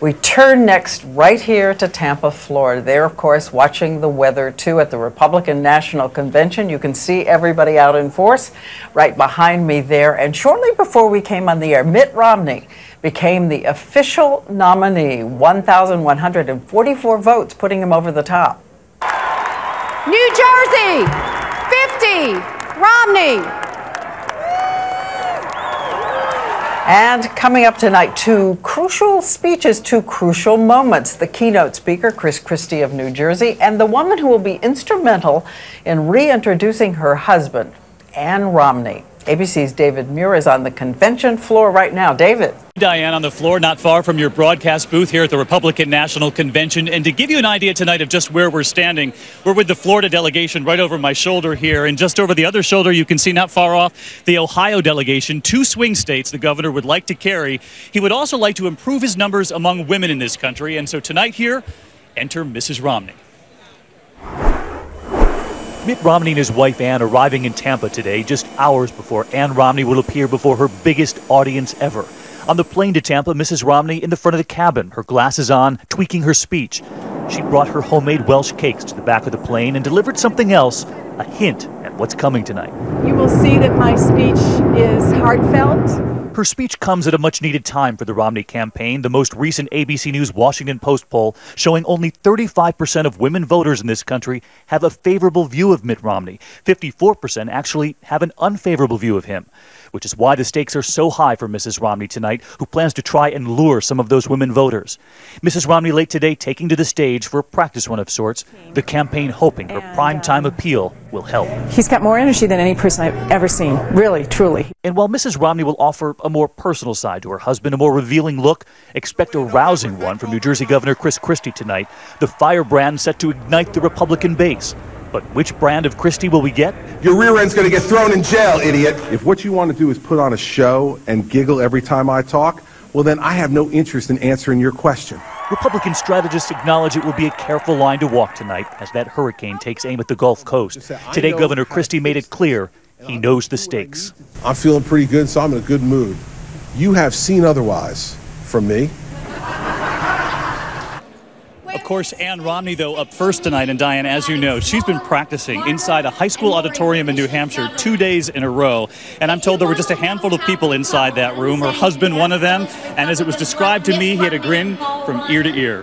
We turn next right here to Tampa, Florida. They're, of course, watching the weather, too, at the Republican National Convention. You can see everybody out in force right behind me there. And shortly before we came on the air, Mitt Romney became the official nominee, 1,144 votes, putting him over the top. New Jersey, 50, Romney. And coming up tonight, two crucial speeches, two crucial moments. The keynote speaker, Chris Christie of New Jersey, and the woman who will be instrumental in reintroducing her husband, Ann Romney. ABC's David Muir is on the convention floor right now. David. Diane, on the floor, not far from your broadcast booth here at the Republican National Convention. And to give you an idea tonight of just where we're standing, we're with the Florida delegation right over my shoulder here. And just over the other shoulder, you can see not far off, the Ohio delegation, two swing states the governor would like to carry. He would also like to improve his numbers among women in this country. And so tonight here, enter Mrs. Romney. Mitt Romney and his wife Ann arriving in Tampa today, just hours before Ann Romney will appear before her biggest audience ever. On the plane to Tampa, Mrs. Romney in the front of the cabin, her glasses on, tweaking her speech. She brought her homemade Welsh cakes to the back of the plane and delivered something else, a hint at what's coming tonight. You will see that my speech is heartfelt. Her speech comes at a much-needed time for the Romney campaign. The most recent ABC News Washington Post poll showing only 35% of women voters in this country have a favorable view of Mitt Romney. 54% actually have an unfavorable view of him, which is why the stakes are so high for Mrs. Romney tonight, who plans to try and lure some of those women voters. Mrs. Romney late today taking to the stage for a practice run of sorts, the campaign hoping her primetime appeal will help. He's got more energy than any person I've ever seen, really, truly. And while Mrs. Romney will offer a more personal side to her husband, a more revealing look, expect a rousing one from New Jersey Governor Chris Christie tonight, the firebrand set to ignite the Republican base. But which brand of Christie will we get? Your rear end's going to get thrown in jail, idiot. If what you want to do is put on a show and giggle every time I talk, well, then I have no interest in answering your question. Republican strategists acknowledge it will be a careful line to walk tonight as that hurricane takes aim at the Gulf Coast. Today, Governor Christie made it clear he knows the stakes. I'm feeling pretty good, so I'm in a good mood. You have seen otherwise from me. Of course, Ann Romney, though, up first tonight. And Diane, as you know, she's been practicing inside a high school auditorium in New Hampshire 2 days in a row. And I'm told there were just a handful of people inside that room, her husband one of them. And as it was described to me, he had a grin from ear to ear.